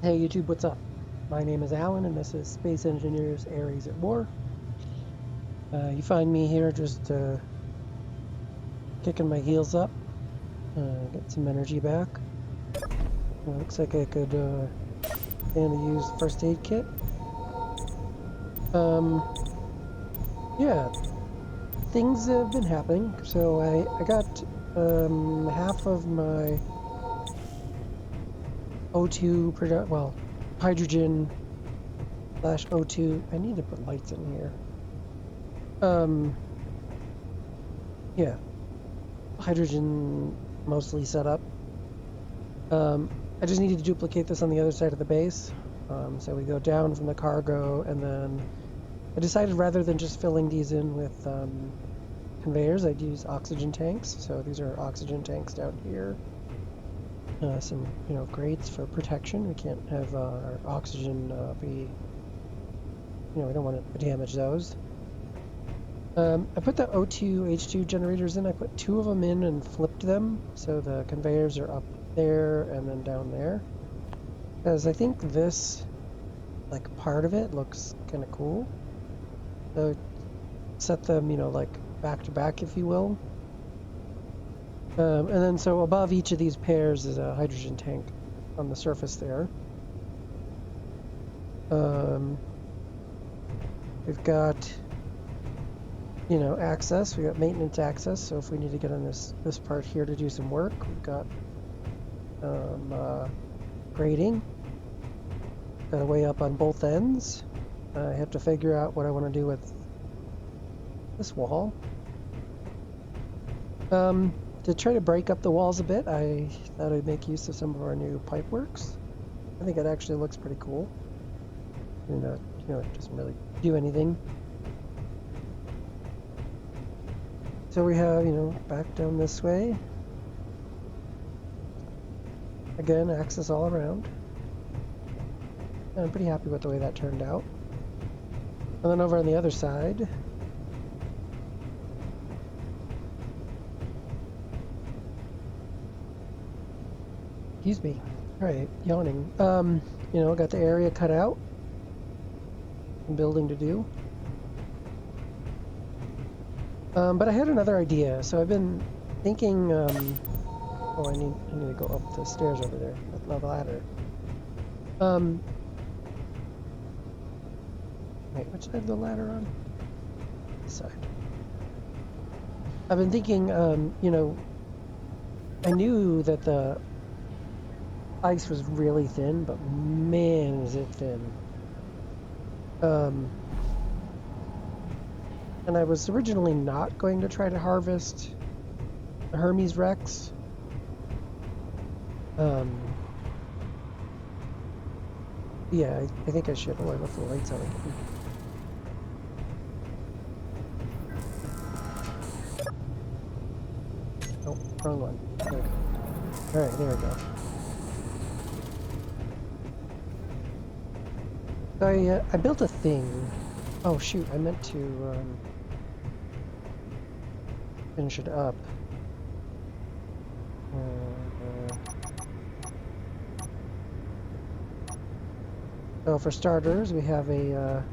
Hey YouTube, what's up? My name is Alan and this is Space Engineers Ares at War. You find me here just kicking my heels up, get some energy back. Looks like I could stand to use first aid kit. Yeah, things have been happening. So I got half of my O2 hydrogen slash O2. I need to put lights in here. Yeah, hydrogen mostly set up. I just needed to duplicate this on the other side of the base. So we go down from the cargo, and then I decided rather than just filling these in with conveyors, I'd use oxygen tanks. So these are oxygen tanks down here. Some, grates for protection. We can't have our oxygen be, we don't want to damage those. I put the O2 H2 generators in. I put 2 of them in and flipped them, so the conveyors are up there and then down there. Because I think this, like, part of it looks kind of cool. So set them, like back to back, if you will. And then so above each of these pairs is a hydrogen tank on the surface there. We've got, access. We got maintenance access. So if we need to get on this part here to do some work, we've got grading. Got a way up on both ends. I have to figure out what I want to do with this wall. To try to break up the walls a bit, I thought I'd make use of some of our new pipe works. I think it actually looks pretty cool. And it doesn't really do anything. So we have, back down this way. Again, access all around. And I'm pretty happy with the way that turned out. And then over on the other side, excuse me, all right, yawning. Got the area cut out. Building to do. But I had another idea. So I've been thinking, I need to go up the stairs over there, the ladder. Wait, which side of the ladder on? This side. I've been thinking, I knew that the ice was really thin, but man, is it thin. And I was originally not going to try to harvest the Hermes Rex. Yeah, I think I should. Oh, I left the lights on again. Oh, wrong one. There we go. Alright, there we go. So I built a thing. Oh shoot, I meant to finish it up. So for starters, we have a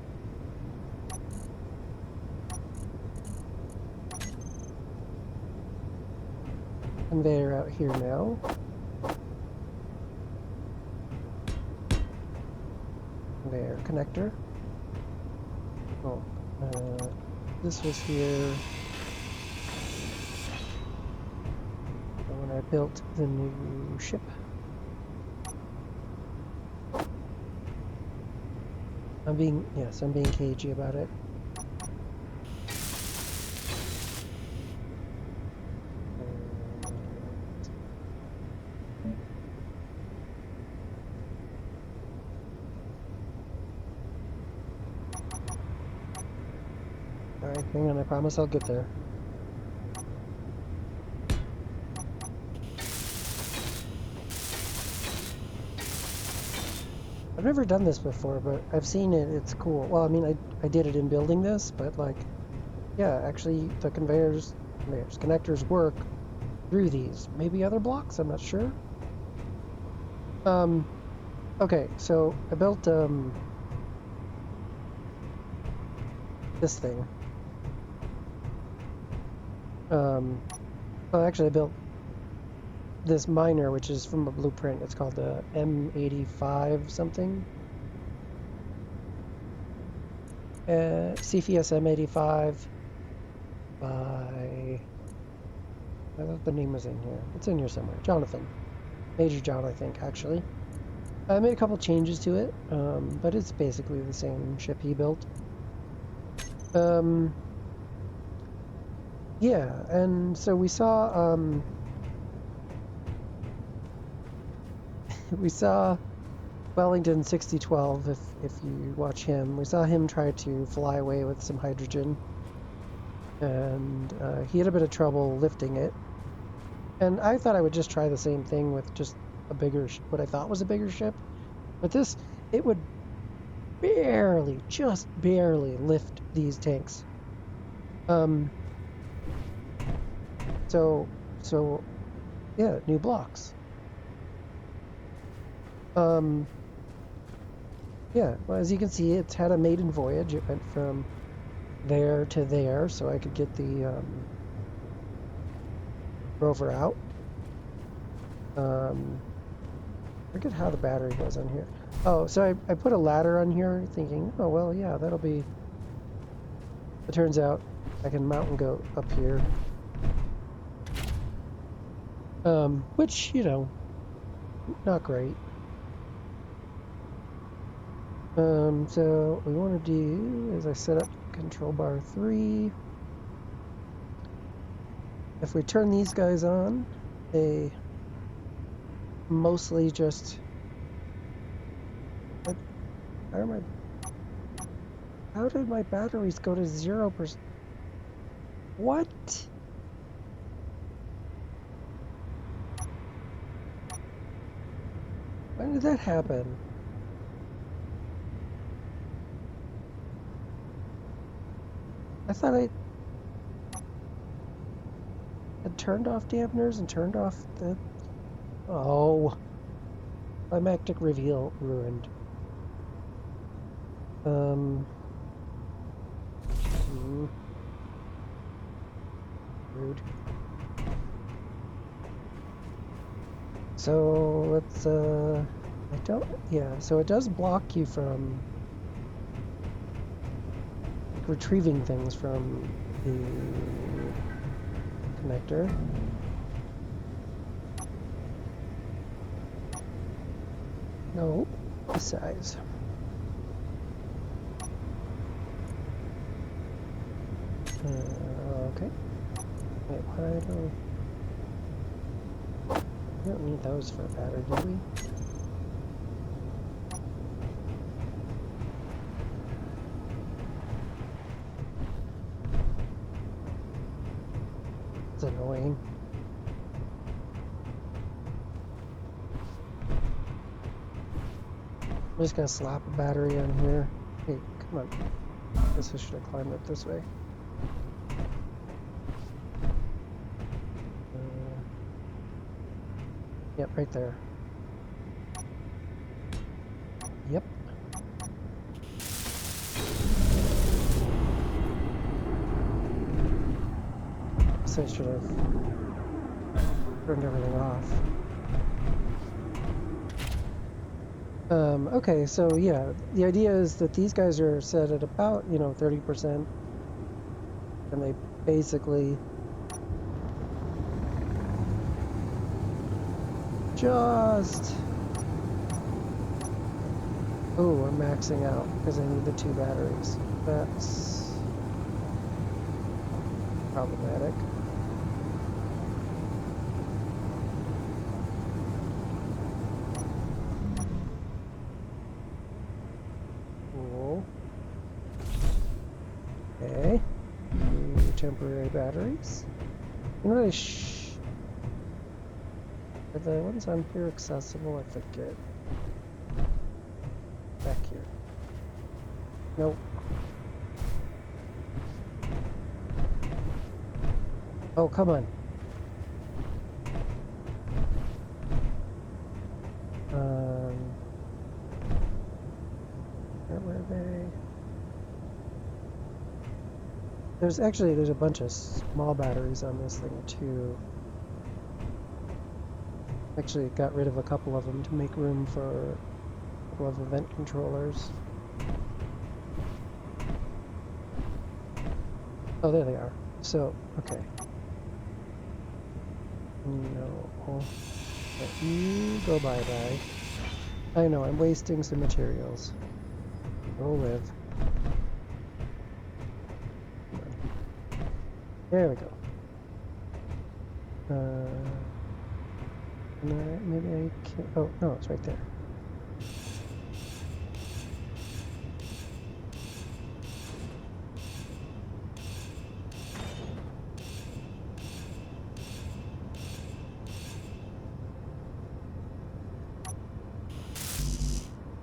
conveyor out here now. Conveyor connector. Oh, this was here when I built the new ship. I'm being cagey about it. Alright, hang on, I promise I'll get there. I've never done this before, but I've seen it. It's cool. Well, I mean, I did it in building this, but like, yeah, actually the connectors work through these. Maybe other blocks, I'm not sure. Okay, so I built this thing. Well, actually, I built this miner, which is from a blueprint. It's called the M85 something. CFS M85 by... I thought the name was in here. It's in here somewhere. Jonathan. Major John, I think, actually. I made a couple changes to it, but it's basically the same ship he built. Yeah, and so we saw we saw Wellington 6012. If you watch him, we saw him try to fly away with some hydrogen, and he had a bit of trouble lifting it. And I thought I would just try the same thing with just a bigger, what I thought was a bigger ship, but this, it would barely, just barely lift these tanks. So yeah, new blocks. Yeah, well, as you can see, it's had a maiden voyage. It went from there to there, so I could get the rover out. Forget how the battery goes on here. Oh, so I put a ladder on here thinking, oh, well, yeah, that'll be... It turns out I can mountain goat up here. Which, you know, not great. So what we want to do is I set up control bar 3. If we turn these guys on, they mostly just... How did my batteries go to 0%? What? When did that happen? I thought I had turned off dampeners and turned off the... Oh. Climactic reveal ruined. Rude. So let's I don't, yeah, so it does block you from like, retrieving things from the connector. No, besides. Okay. Wait, why don't... We don't need those for a battery, do we? It's annoying. I'm just gonna slap a battery on here. Hey, come on. I guess I should have climbed up this way. Yep, right there. Yep. So I should have turned everything off. Okay, so yeah, the idea is that these guys are set at about, 30%. And they basically just... Oh, I'm maxing out because I need the 2 batteries. That's problematic. Cool. Okay. New temporary batteries. You know, are the ones on here accessible? I forget. Back here. Nope. Oh, come on. Okay. There's a bunch of small batteries on this thing too. Actually, got rid of a couple of them to make room for a couple of event controllers. Oh, there they are. So, okay. No. Let you go bye-bye. I know, I'm wasting some materials. We'll live. There we go. Maybe I can't. Oh, no, it's right there.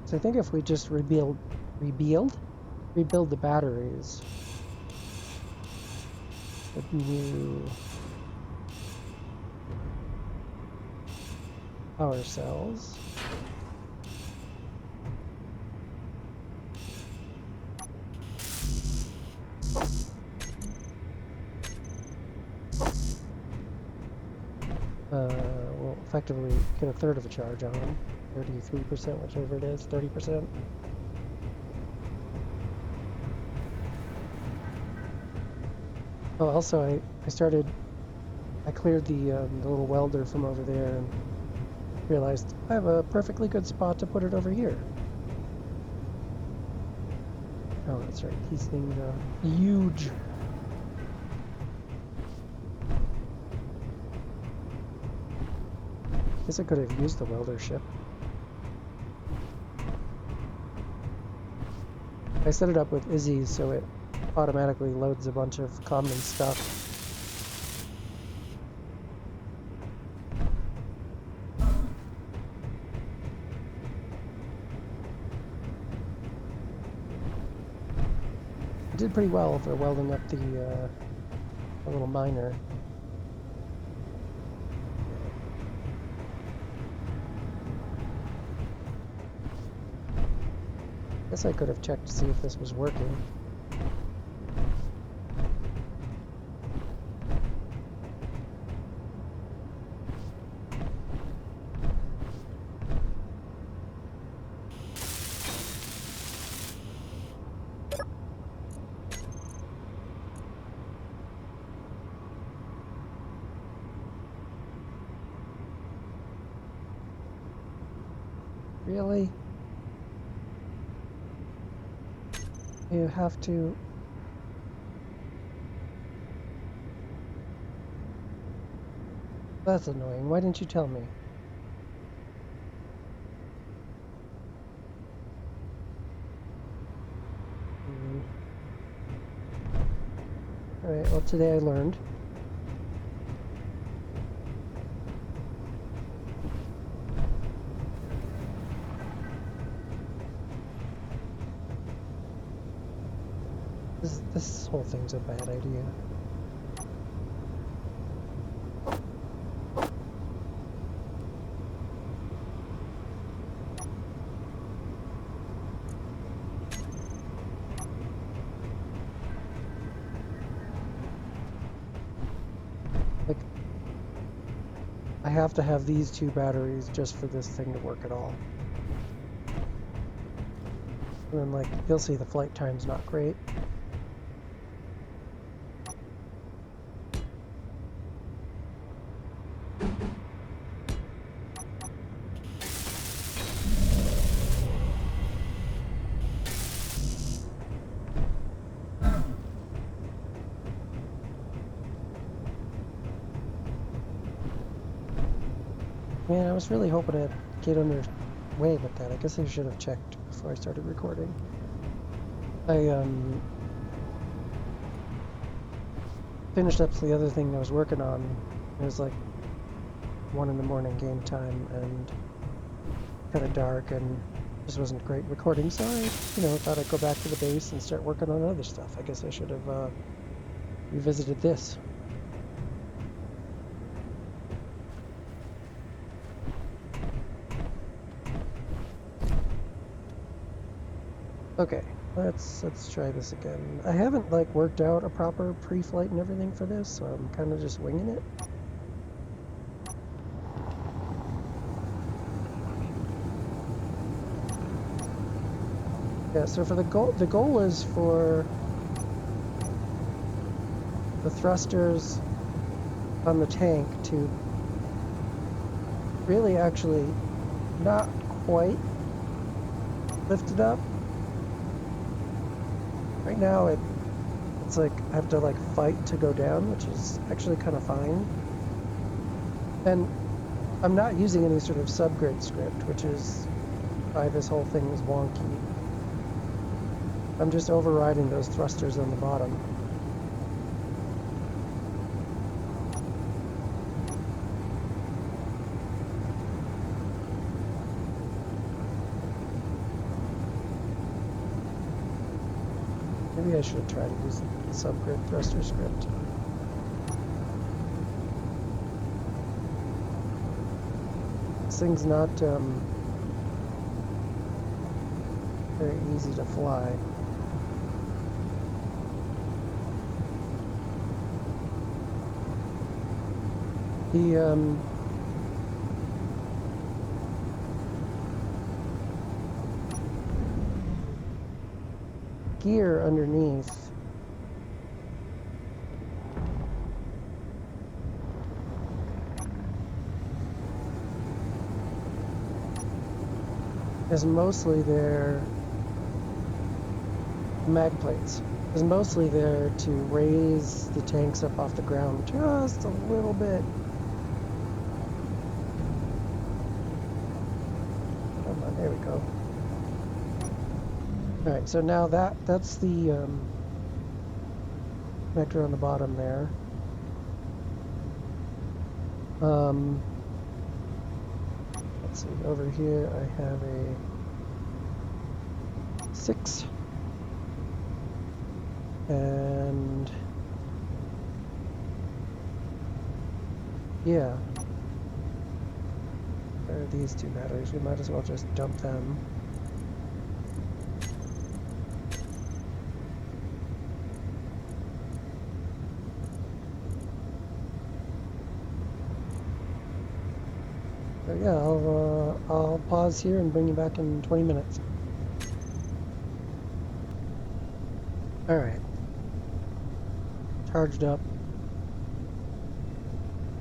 So I think if we just rebuild the batteries with new power cells. We'll effectively get a third of a charge on them. 33%, whichever it is, 30%. Oh, also I cleared the little welder from over there and realized I have a perfectly good spot to put it over here. Oh, that's right. These things are huge. Guess I could have used the welder ship. I set it up with Izzy so it automatically loads a bunch of common stuff. It did pretty well for welding up the little miner. Guess I could have checked to see if this was working. Really? You have to... That's annoying. Why didn't you tell me? Alright, well today I learned. This whole thing's a bad idea. Like, I have to have these two batteries just for this thing to work at all. And then, like, you'll see the flight time's not great. Man, I was really hoping to get underway with that. I guess I should have checked before I started recording. I finished up the other thing I was working on. It was like 1 in the morning game time and kind of dark and just wasn't great recording. So I, thought I'd go back to the base and start working on other stuff. I guess I should have revisited this. Okay, Let's try this again. I haven't like worked out a proper pre-flight and everything for this, so I'm kind of just winging it. Yeah, so for the goal is for the thrusters on the tank to really actually not quite lift it up. Right now it's like I have to like fight to go down, which is actually kind of fine. And I'm not using any sort of subgrid script, which is why this whole thing is wonky. I'm just overriding those thrusters on the bottom. Maybe I should try to use the subgrid thruster script. This thing's not very easy to fly. The gear underneath is mostly their mag plates. Is mostly there to raise the tanks up off the ground just a little bit. Come on, there we go. All right, so now that's the connector on the bottom there. Let's see, over here I have a 6 and yeah, there are these two batteries. We might as well just dump them. So yeah, I'll pause here and bring you back in 20 minutes. All right, charged up.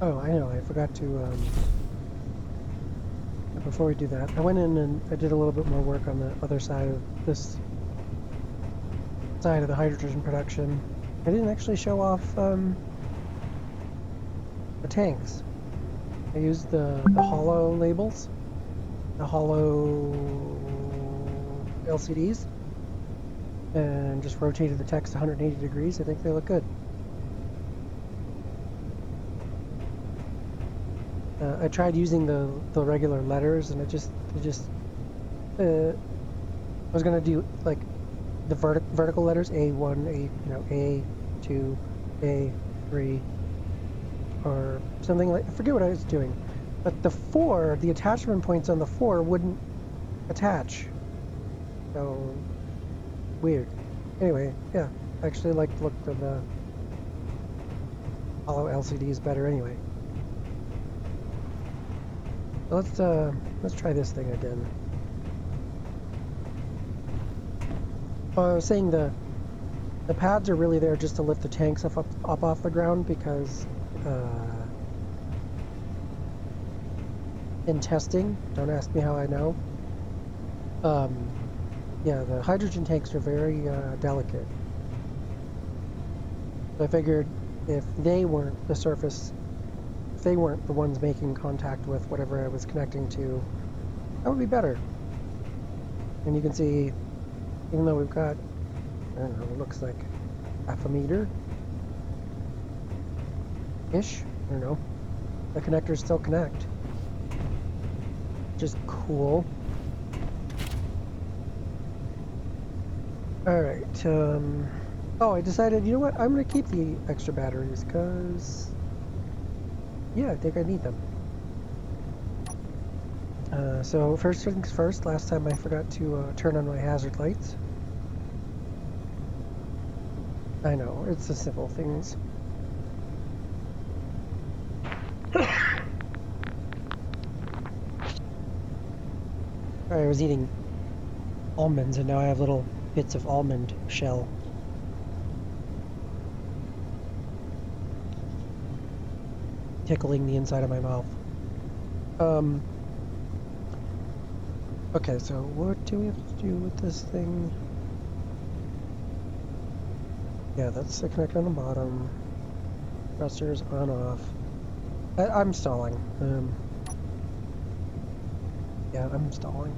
Oh, I know, I forgot to, before we do that, I went in and I did a little bit more work on the other side of this side of the hydrogen production. I didn't actually show off the tanks. I used the hollow labels, the hollow LCDs, and just rotated the text 180 degrees. I think they look good. I tried using the regular letters, and I was gonna do like the vertical letters A1, A2, A3, or something like. I forget what I was doing, but the attachment points on the 4 wouldn't attach. So weird. Anyway, yeah, I actually like the look of the hollow LCDs better anyway. Let's try this thing again. I was saying the pads are really there just to lift the tanks up off the ground, because in testing, don't ask me how I know, yeah, the hydrogen tanks are very delicate. So I figured if they weren't the ones making contact with whatever I was connecting to, that would be better. And you can see, even though we've got, I don't know, it looks like half a meter-ish, I don't know, the connectors still connect. Which is cool. Alright, oh, I decided, you know what, I'm going to keep the extra batteries, because, yeah, I think I need them. So first things first, last time I forgot to turn on my hazard lights. I know, it's the simple things. I was eating almonds and now I have little bits of almond shell. Tickling the inside of my mouth. Okay, so what do we have to do with this thing? Yeah, that's the connector on the bottom. Thrusters on off. I'm stalling. Yeah, I'm stalling.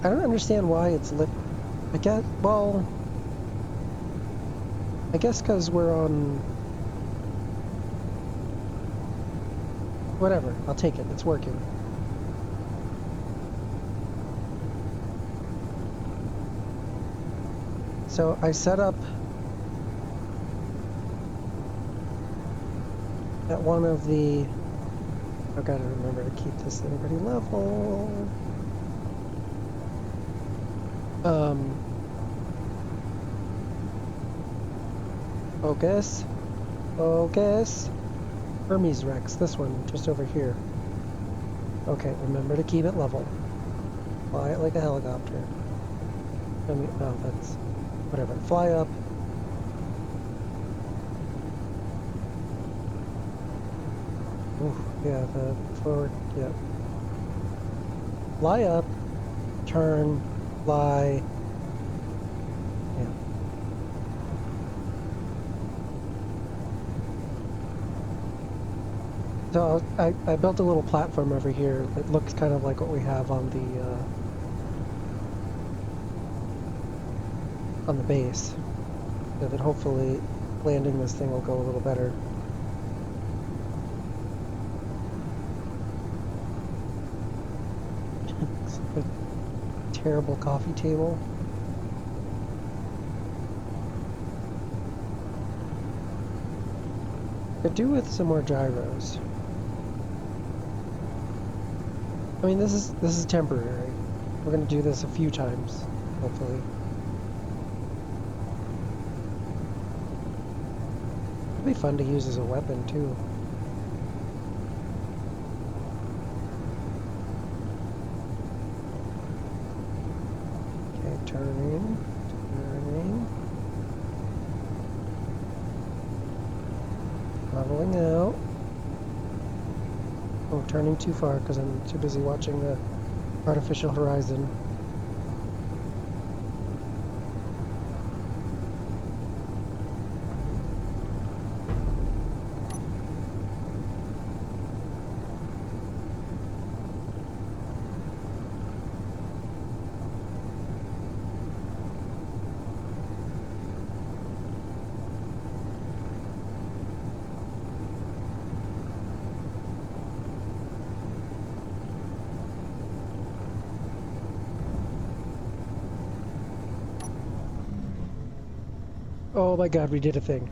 I don't understand why it's lit. I guess, well, I guess because we're on... Whatever, I'll take it, it's working. So I set up at one of the... I've got to remember to keep this thing pretty level. Focus. Focus. Hermes Rex, this one, just over here. Okay, remember to keep it level. Fly it like a helicopter. Oh, that's... whatever. Fly up. Ooh, yeah, the forward, yeah. Fly up, turn, fly. Yeah. So I built a little platform over here that looks kind of like what we have on the base. So that hopefully landing this thing will go a little better. It's a terrible coffee table. Could do with some more gyros. I mean, this is temporary. We're gonna do this a few times, hopefully. It'd be fun to use as a weapon too. Okay, turning. Leveling out. Oh, turning too far because I'm too busy watching the artificial horizon. Oh my god, we did a thing.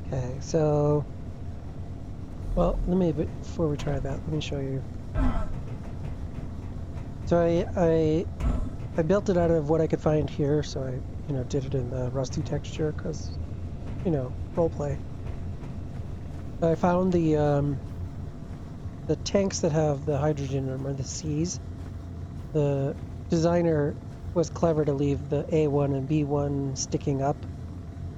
Okay, so... Well, before we try that, let me show you. So I built it out of what I could find here, so I, did it in the rusty texture, because, roleplay. I found the tanks that have the hydrogen in them are the C's. The designer was clever to leave the A1 and B1 sticking up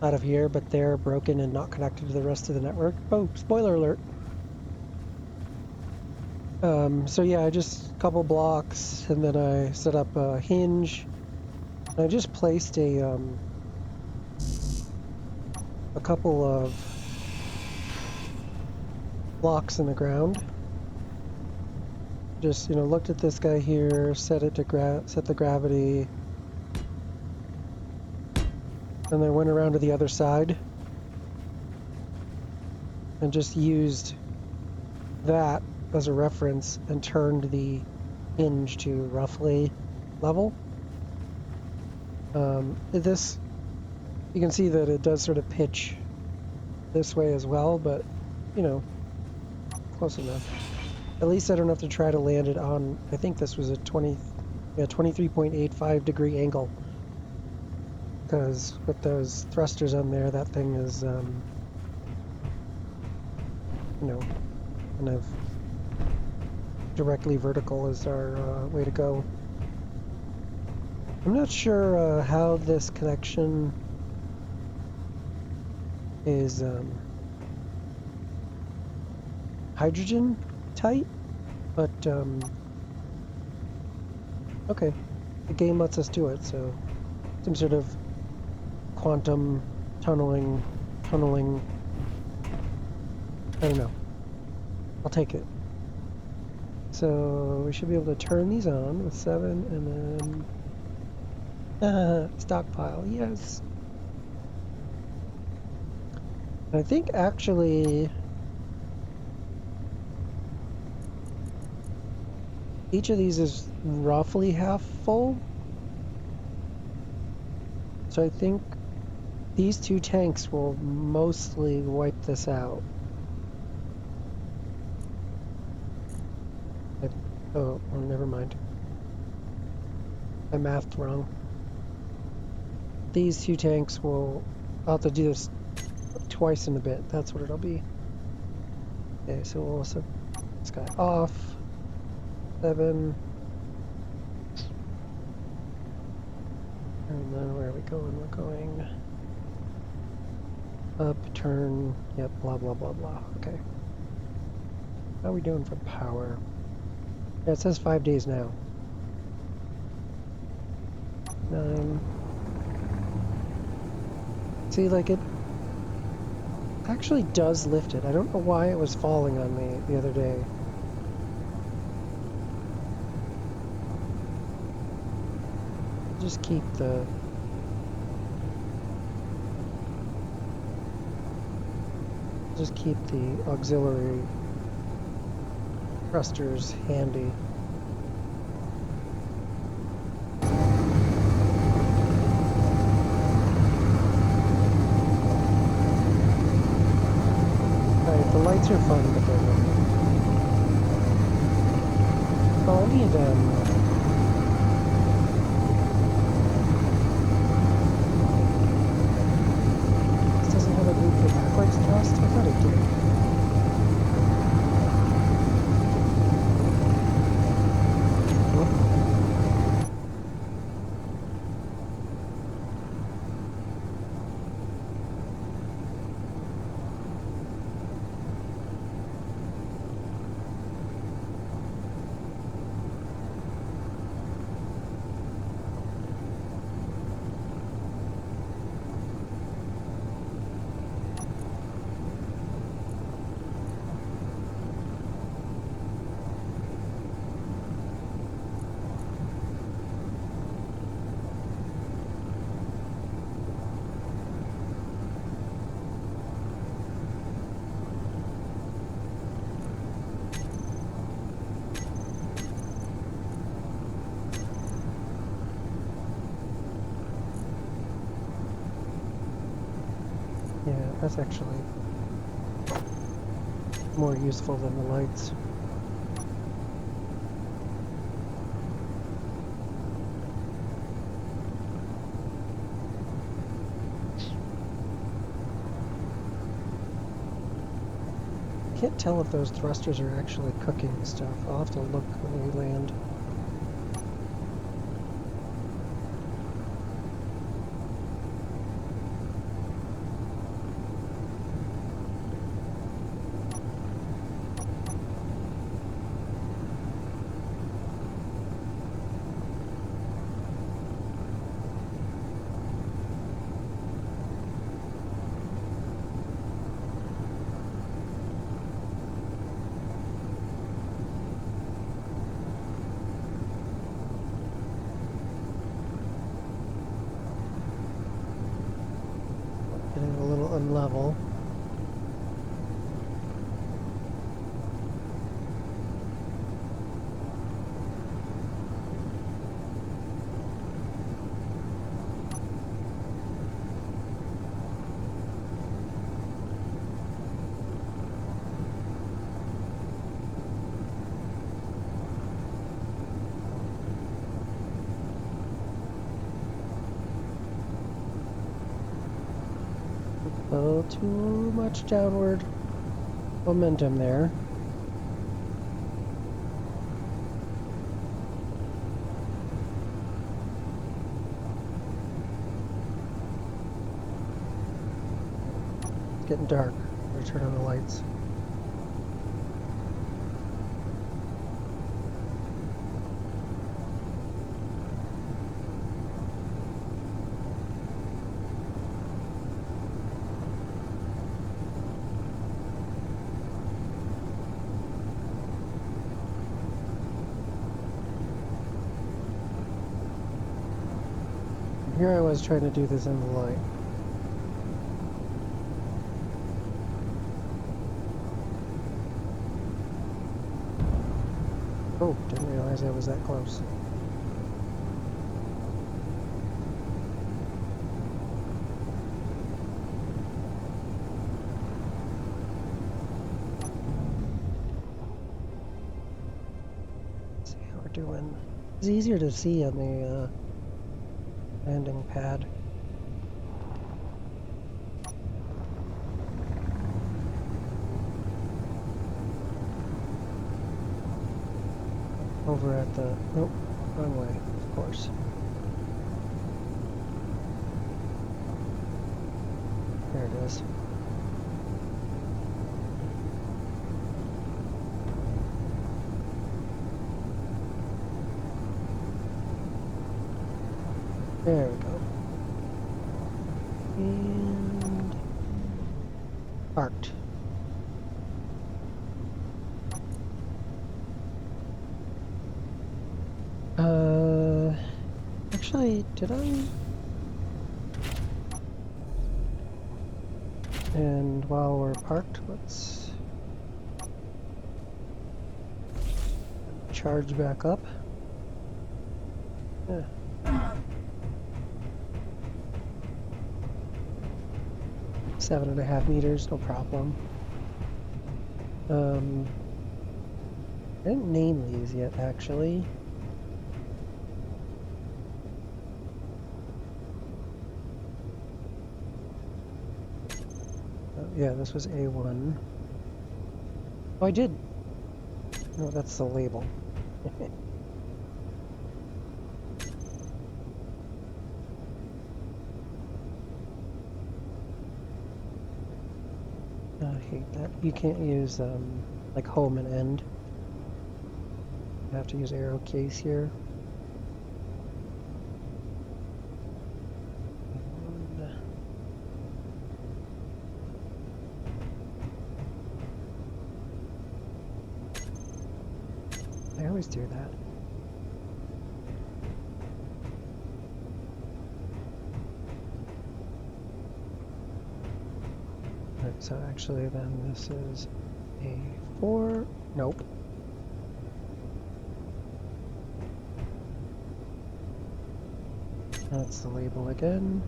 out of here, but they're broken and not connected to the rest of the network. Oh, spoiler alert. So yeah, I just a couple blocks, and then I set up a hinge. I just placed a couple of blocks in the ground. Just, looked at this guy here, set it to set the gravity, and then went around to the other side and just used that as a reference and turned the hinge to roughly level. This, you can see that it does sort of pitch this way as well, but, close enough. At least I don't have to try to land it on, I think this was a 23.85 degree angle. Because with those thrusters on there, that thing is, kind of directly vertical is our way to go. I'm not sure how this connection is hydrogen tight, but okay, the game lets us do it, so some sort of quantum tunneling, I don't know. I'll take it. So we should be able to turn these on with 7 and then stockpile, yes. I think actually each of these is roughly half full. So I think these 2 tanks will mostly wipe this out. Oh, never mind. I mathed wrong. These 2 tanks will... I'll have to do this twice in a bit. That's what it'll be. Okay, so we'll set this guy off. 7. And then where are we going? We're going up, turn, yep, blah, blah, blah, blah. Okay. How are we doing for power? Yeah, it says 5 days now. 9. See, like, it actually does lift it. I don't know why it was falling on me the other day. Just keep the... Just keep the auxiliary thrusters handy. Alright, the lights are fun, but they're not. Oh, I need this doesn't have a loop for backwards thrust? I thought it did. Yeah, that's actually more useful than the lights. I can't tell if those thrusters are actually cooking stuff. I'll have to look when we land. Getting a little unlevel. little too much downward momentum there. It's getting dark. Better turn on the lights. Here I was trying to do this in the light. Oh, didn't realize I was that close. Let's see how we're doing. It's easier to see on the landing pad. Over at the... Nope, wrong way, of course. There it is. There we go. And... parked. Actually, did I? And while we're parked, let's charge back up. Yeah. 7.5 meters, no problem. I didn't name these yet, actually. Yeah, this was A1. Oh, I did. No, that's the label. I hate that. You can't use like home and end. You have to use arrow case here. I always do that. Right, so actually then this is A4. Nope. That's the label again.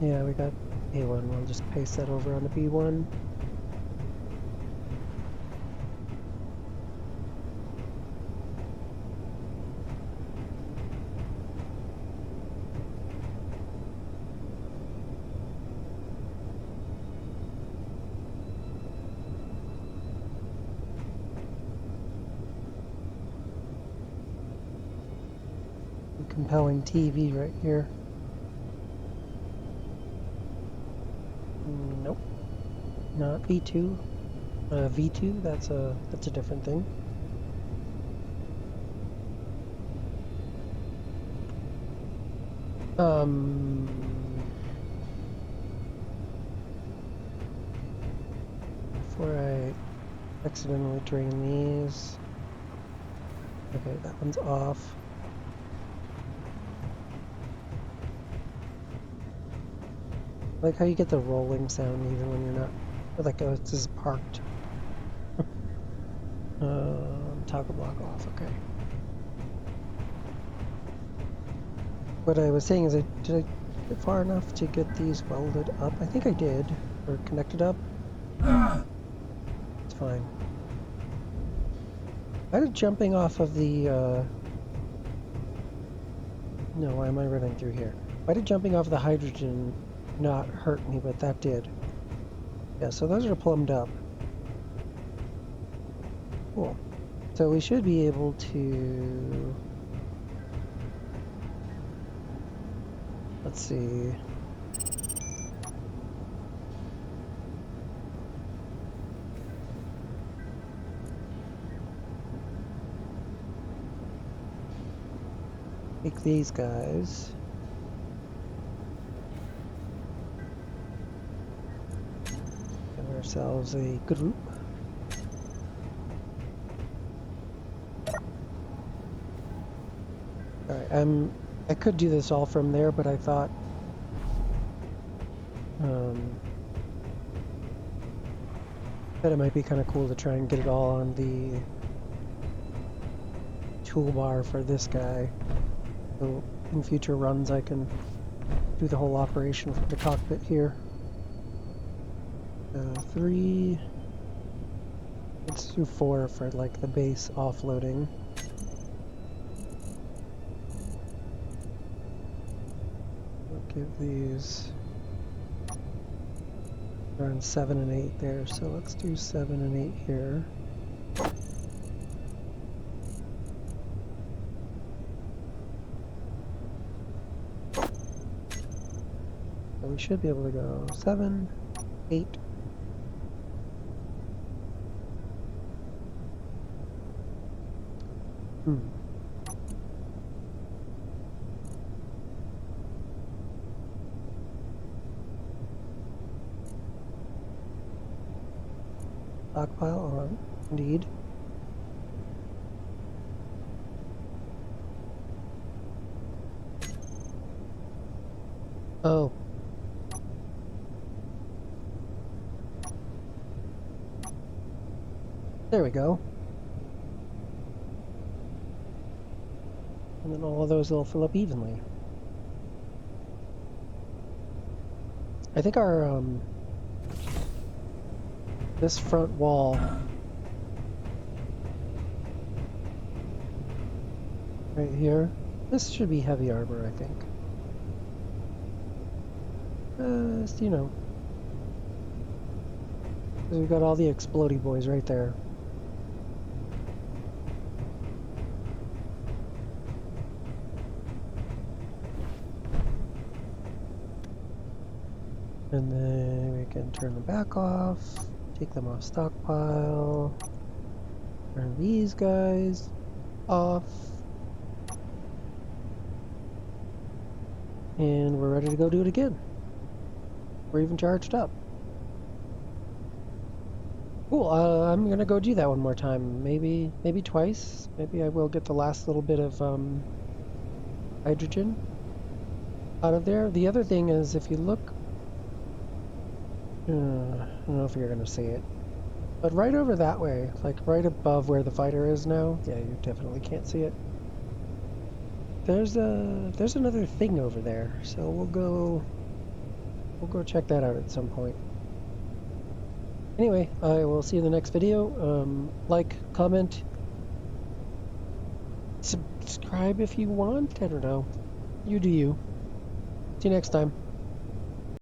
Yeah, we got A1. We'll just paste that over on the B1. Compelling TV right here. Nope, not V2. V2, that's a different thing. Before I accidentally drain these. Okay, that one's off. I like how you get the rolling sound even when you're not, like, oh, it's just parked. Toggle block off, okay. What I was saying is, did I it far enough to get these welded up? I think I did, or connected up. It's fine. Why did jumping off of the, no, why am I running through here? Why did jumping off the hydrogen not hurt me, but that did? Yeah, so those are plumbed up. Cool. So we should be able to... Let's see... Take these guys. Give ourselves a group. Alright, I could do this all from there, but I thought that it might be kind of cool to try and get it all on the toolbar for this guy. So in future runs I can do the whole operation from the cockpit here. 3. Let's do 4 for like the base offloading. We'll give these around 7 and 8 there, so let's do 7 and 8 here. So we should be able to go 7, 8. Stockpile on, indeed. Oh. There we go. And then all of those will fill up evenly. I think our, this front wall right here, this should be heavy armor, I think. You know, we've got all the explodey boys right there. And then we can turn them back off, take them off stockpile, turn these guys off, and we're ready to go do it again. We're even charged up. Cool, I'm gonna go do that one more time. Maybe twice. Maybe I will get the last little bit of hydrogen out of there. The other thing is, if you look, I don't know if you're gonna see it, but right over that way, like right above where the fighter is now, yeah, you definitely can't see it. There's another thing over there, so we'll go check that out at some point. Anyway, I will see you in the next video. Like, comment, subscribe if you want. I don't know. You do you. See you next time.